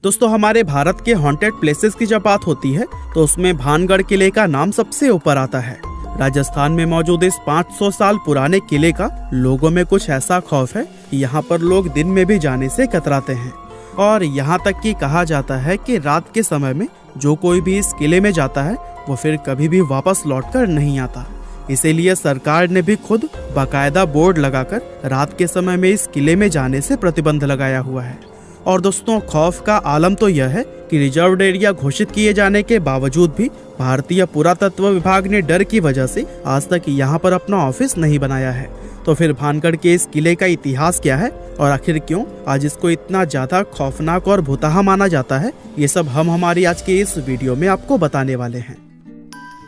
दोस्तों, हमारे भारत के हॉन्टेड प्लेसेस की जब बात होती है तो उसमें भानगढ़ किले का नाम सबसे ऊपर आता है। राजस्थान में मौजूद इस 500 साल पुराने किले का लोगों में कुछ ऐसा खौफ है कि यहाँ पर लोग दिन में भी जाने से कतराते हैं और यहाँ तक कि कहा जाता है कि रात के समय में जो कोई भी इस किले में जाता है वो फिर कभी भी वापस लौटकर नहीं आता। इसीलिए सरकार ने भी खुद बाकायदा बोर्ड लगाकर रात के समय में इस किले में जाने से प्रतिबंध लगाया हुआ है। और दोस्तों, खौफ का आलम तो यह है कि रिजर्व्ड एरिया घोषित किए जाने के बावजूद भी भारतीय पुरातत्व विभाग ने डर की वजह से आज तक यहाँ पर अपना ऑफिस नहीं बनाया है। तो फिर भानगढ़ के इस किले का इतिहास क्या है और आखिर क्यों आज इसको इतना ज्यादा खौफनाक और भुतहा माना जाता है, ये सब हम हमारी आज के इस वीडियो में आपको बताने वाले हैं।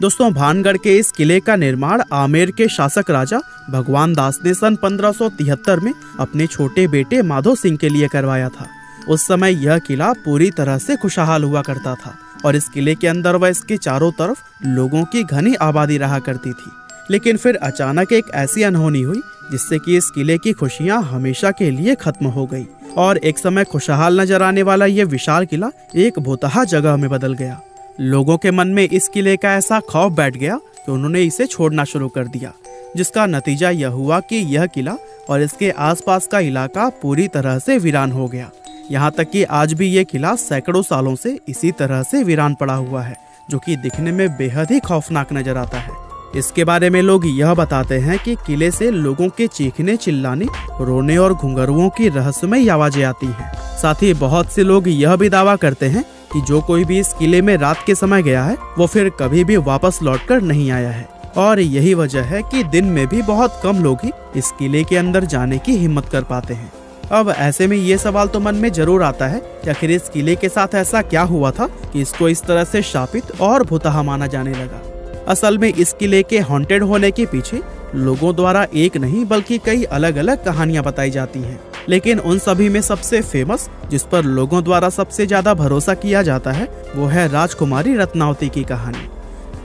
दोस्तों, भानगढ़ के इस किले का निर्माण आमेर के शासक राजा भगवान दास ने सन 1573 में अपने छोटे बेटे माधो सिंह के लिए करवाया था। उस समय यह किला पूरी तरह से खुशहाल हुआ करता था और इस किले के अंदर व इसके चारों तरफ लोगों की घनी आबादी रहा करती थी। लेकिन फिर अचानक एक ऐसी अनहोनी हुई जिससे कि इस किले की खुशियां हमेशा के लिए खत्म हो गई और एक समय खुशहाल नजर आने वाला ये विशाल किला एक भुतहा जगह में बदल गया। लोगों के मन में इस किले का ऐसा खौफ बैठ गया कि उन्होंने इसे छोड़ना शुरू कर दिया, जिसका नतीजा यह हुआ कि यह किला और इसके आसपास का इलाका पूरी तरह से वीरान हो गया। यहाँ तक कि आज भी ये किला सैकड़ों सालों से इसी तरह से वीरान पड़ा हुआ है, जो कि दिखने में बेहद ही खौफनाक नजर आता है। इसके बारे में लोग यह बताते हैं कि किले से लोगों के चीखने, चिल्लाने, रोने और घुंघरुओं की रहस्यमय आवाजें आती हैं। साथ ही बहुत से लोग यह भी दावा करते हैं कि जो कोई भी इस किले में रात के समय गया है वो फिर कभी भी वापस लौटकर नहीं आया है। और यही वजह है कि दिन में भी बहुत कम लोग ही इस किले के अंदर जाने की हिम्मत कर पाते हैं। अब ऐसे में ये सवाल तो मन में जरूर आता है कि आखिर इस किले के साथ ऐसा क्या हुआ था कि इसको इस तरह से शापित और भुतहा माना जाने लगा। असल में इस किले के हॉन्टेड होने के पीछे लोगों द्वारा एक नहीं बल्कि कई अलग अलग कहानियां बताई जाती हैं। लेकिन उन सभी में सबसे फेमस, जिस पर लोगों द्वारा सबसे ज्यादा भरोसा किया जाता है, वो है राजकुमारी रत्नावती की कहानी।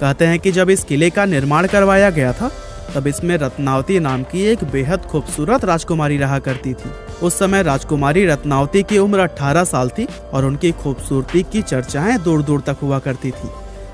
कहते हैं कि जब इस किले का निर्माण करवाया गया था तब इसमें रत्नावती नाम की एक बेहद खूबसूरत राजकुमारी रहा करती थी। उस समय राजकुमारी रत्नावती की उम्र 18 साल थी और उनकी खूबसूरती की चर्चाएं दूर दूर तक हुआ करती थी।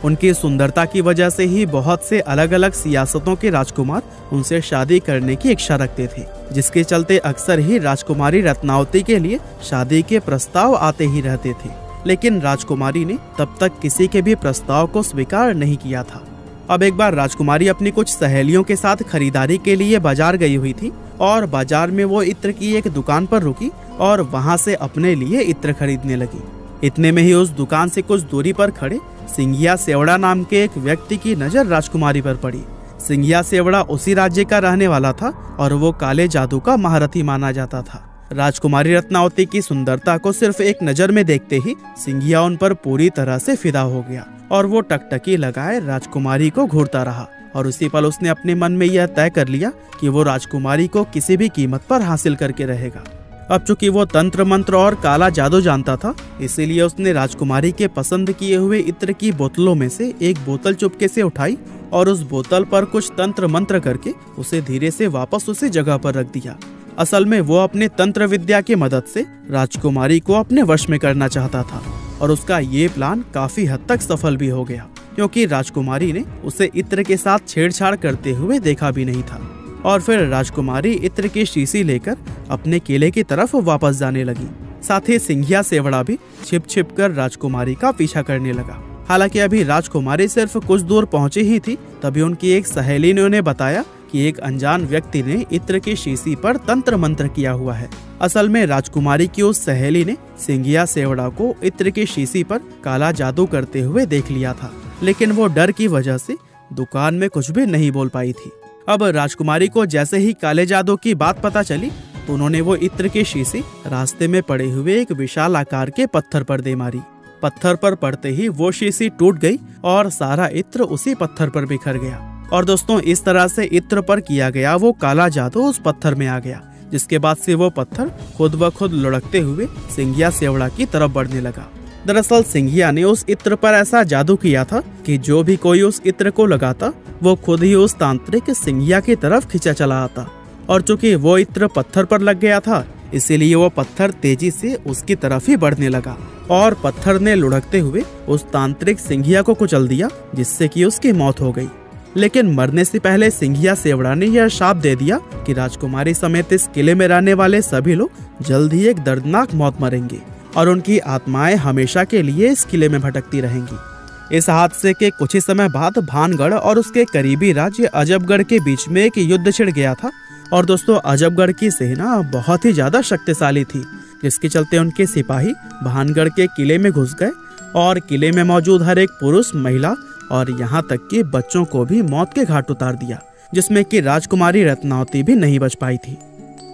उनकी सुंदरता की वजह से ही बहुत से अलग अलग सियासतों के राजकुमार उनसे शादी करने की इच्छा रखते थे, जिसके चलते अक्सर ही राजकुमारी रत्नावती के लिए शादी के प्रस्ताव आते ही रहते थे। लेकिन राजकुमारी ने तब तक किसी के भी प्रस्ताव को स्वीकार नहीं किया था। अब एक बार राजकुमारी अपनी कुछ सहेलियों के साथ खरीदारी के लिए बाजार गई हुई थी और बाजार में वो इत्र की एक दुकान पर रुकी और वहाँ से अपने लिए इत्र खरीदने लगी। इतने में ही उस दुकान से कुछ दूरी पर खड़े सिंघिया सेवड़ा नाम के एक व्यक्ति की नजर राजकुमारी पर पड़ी। सिंघिया सेवड़ा उसी राज्य का रहने वाला था और वो काले जादू का महारथी माना जाता था। राजकुमारी रत्नावती की सुंदरता को सिर्फ एक नजर में देखते ही सिंघिया उन पर पूरी तरह से फिदा हो गया और वो टकटकी लगाए राजकुमारी को घूरता रहा और उसी पल उसने अपने मन में यह तय कर लिया कि वो राजकुमारी को किसी भी कीमत पर हासिल करके रहेगा। अब चूंकि वो तंत्र मंत्र और काला जादू जानता था, इसीलिए उसने राजकुमारी के पसंद किए हुए इत्र की बोतलों में से एक बोतल चुपके से उठाई और उस बोतल पर कुछ तंत्र मंत्र करके उसे धीरे से वापस उसी जगह पर रख दिया। असल में वो अपने तंत्र विद्या की मदद से राजकुमारी को अपने वश में करना चाहता था और उसका ये प्लान काफी हद तक सफल भी हो गया, क्योंकि राजकुमारी ने उसे इत्र के साथ छेड़छाड़ करते हुए देखा भी नहीं था। और फिर राजकुमारी इत्र की शीशी लेकर अपने किले की तरफ वापस जाने लगी। साथ ही सिंघिया सेवड़ा भी छिप छिप कर राजकुमारी का पीछा करने लगा। हालांकि अभी राजकुमारी सिर्फ कुछ दूर पहुंची ही थी, तभी उनकी एक सहेली ने उन्हें बताया कि एक अनजान व्यक्ति ने इत्र की शीशी पर तंत्र मंत्र किया हुआ है। असल में राजकुमारी की उस सहेली ने सिंघिया सेवड़ा को इत्र की शीशी पर काला जादू करते हुए देख लिया था, लेकिन वो डर की वजह से दुकान में कुछ भी नहीं बोल पाई थी। अब राजकुमारी को जैसे ही काले जादू की बात पता चली तो उन्होंने वो इत्र की शीशी रास्ते में पड़े हुए एक विशाल आकार के पत्थर पर दे मारी। पत्थर पर पड़ते ही वो शीशी टूट गई और सारा इत्र उसी पत्थर पर बिखर गया। और दोस्तों, इस तरह से इत्र पर किया गया वो काला जादू उस पत्थर में आ गया, जिसके बाद से वो पत्थर खुद ब खुद लुढ़कते हुए सिंघिया सेवड़ा की तरफ बढ़ने लगा। दरअसल सिंघिया ने उस इत्र पर ऐसा जादू किया था कि जो भी कोई उस इत्र को लगाता वो खुद ही उस तांत्रिक सिंघिया की तरफ खींचा चला आता। और चूंकि वो इत्र पत्थर पर लग गया था, इसीलिए वो पत्थर तेजी से उसकी तरफ ही बढ़ने लगा और पत्थर ने लुढ़कते हुए उस तांत्रिक सिंघिया को कुचल दिया, जिससे कि उसकी मौत हो गई। लेकिन मरने से पहले सिंघिया सेवड़ा ने यह शाप दे दिया कि राजकुमारी समेत इस किले में रहने वाले सभी लोग जल्द ही एक दर्दनाक मौत मरेंगे और उनकी आत्माएं हमेशा के लिए इस किले में भटकती रहेंगी। इस हादसे के कुछ ही समय बाद भानगढ़ और उसके करीबी राज्य अजबगढ़ के बीच में एक युद्ध छिड़ गया था। और दोस्तों, अजबगढ़ की सेना बहुत ही ज्यादा शक्तिशाली थी, जिसके चलते उनके सिपाही भानगढ़ के किले में घुस गए और किले में मौजूद हर एक पुरुष, महिला और यहाँ तक कि बच्चों को भी मौत के घाट उतार दिया, जिसमें कि राजकुमारी रत्नावती भी नहीं बच पाई थी।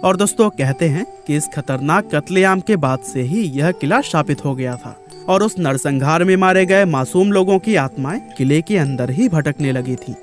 और दोस्तों, कहते हैं कि इस खतरनाक कत्लेआम के बाद से ही यह किला शापित हो गया था और उस नरसंहार में मारे गए मासूम लोगों की आत्माएं किले के अंदर ही भटकने लगी थी।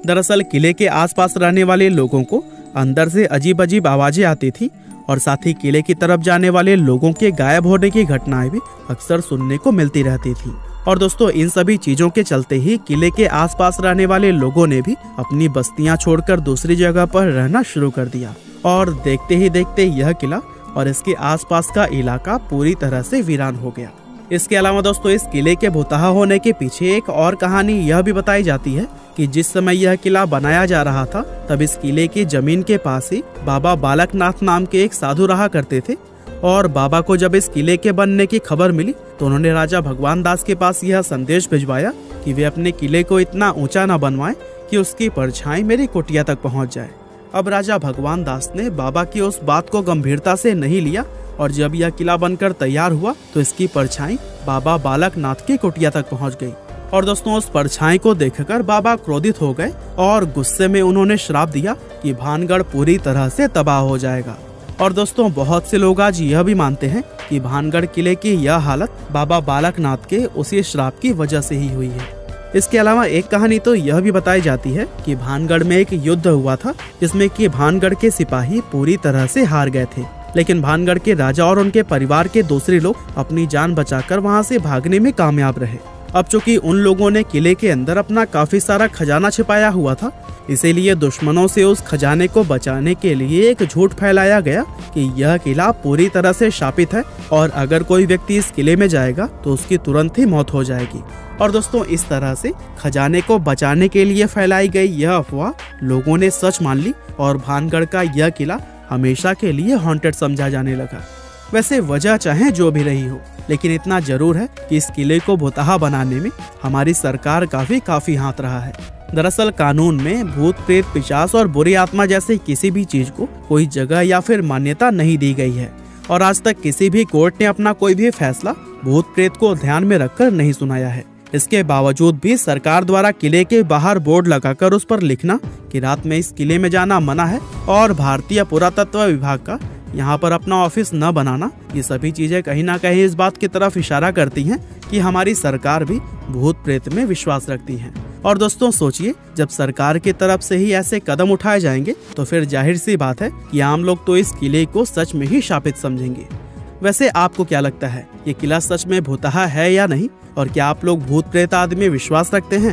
दरअसल किले के आसपास रहने वाले लोगों को अंदर से अजीब अजीब आवाजें आती थी और साथ ही किले की तरफ जाने वाले लोगों के गायब होने की घटनाएं भी अक्सर सुनने को मिलती रहती थी। और दोस्तों, इन सभी चीजों के चलते ही किले के आसपास रहने वाले लोगों ने भी अपनी बस्तियां छोड़कर दूसरी जगह पर रहना शुरू कर दिया और देखते ही देखते यह किला और इसके आसपास का इलाका पूरी तरह से वीरान हो गया। इसके अलावा दोस्तों, इस किले के भुतहा होने के पीछे एक और कहानी यह भी बताई जाती है कि जिस समय यह किला बनाया जा रहा था, तब इस किले की जमीन के पास ही बाबा बालकनाथ नाम के एक साधु रहा करते थे। और बाबा को जब इस किले के बनने की खबर मिली तो उन्होंने राजा भगवान दास के पास यह संदेश भिजवाया कि वे अपने किले को इतना ऊंचा न बनवाएं कि उसकी परछाई मेरी कुटिया तक पहुंच जाए। अब राजा भगवान दास ने बाबा की उस बात को गंभीरता से नहीं लिया और जब यह किला बनकर तैयार हुआ तो इसकी परछाई बाबा बालकनाथ की कुटिया तक पहुंच गई। और दोस्तों, उस परछाई को देखकर बाबा क्रोधित हो गए और गुस्से में उन्होंने श्राप दिया कि भानगढ़ पूरी तरह से तबाह हो जाएगा। और दोस्तों, बहुत से लोग आज यह भी मानते हैं कि भानगढ़ किले की यह हालत बाबा बालकनाथ के उसी श्राप की वजह से ही हुई है। इसके अलावा एक कहानी तो यह भी बताई जाती है कि भानगढ़ में एक युद्ध हुआ था, जिसमें कि भानगढ़ के सिपाही पूरी तरह से हार गए थे, लेकिन भानगढ़ के राजा और उनके परिवार के दूसरे लोग अपनी जान बचाकर वहां से भागने में कामयाब रहे। अब चूंकि उन लोगों ने किले के अंदर अपना काफी सारा खजाना छिपाया हुआ था, इसीलिए दुश्मनों से उस खजाने को बचाने के लिए एक झूठ फैलाया गया कि यह किला पूरी तरह से शापित है और अगर कोई व्यक्ति इस किले में जाएगा तो उसकी तुरंत ही मौत हो जाएगी। और दोस्तों, इस तरह से खजाने को बचाने के लिए फैलाई गई यह अफवाह लोगों ने सच मान ली और भानगढ़ का यह किला हमेशा के लिए हॉन्टेड समझा जाने लगा। वैसे वजह चाहे जो भी रही हो, लेकिन इतना जरूर है कि इस किले को भुतहा बनाने में हमारी सरकार का भी काफी हाथ रहा है। दरअसल कानून में भूत प्रेत पिशाच और बुरी आत्मा जैसे किसी भी चीज को कोई जगह या फिर मान्यता नहीं दी गई है और आज तक किसी भी कोर्ट ने अपना कोई भी फैसला भूत प्रेत को ध्यान में रखकर नहीं सुनाया है। इसके बावजूद भी सरकार द्वारा किले के बाहर बोर्ड लगाकर उस पर लिखना कि रात में इस किले में जाना मना है और भारतीय पुरातत्व विभाग का यहाँ पर अपना ऑफिस न बनाना, ये सभी चीजें कहीं ना कहीं इस बात की तरफ इशारा करती हैं कि हमारी सरकार भी भूत प्रेत में विश्वास रखती है। और दोस्तों, सोचिए, जब सरकार की तरफ से ही ऐसे कदम उठाए जाएंगे तो फिर जाहिर सी बात है कि आम लोग तो इस किले को सच में ही शापित समझेंगे। वैसे आपको क्या लगता है, ये किला सच में भुतहा है या नहीं, और क्या आप लोग भूत प्रेत आदि में विश्वास रखते हैं?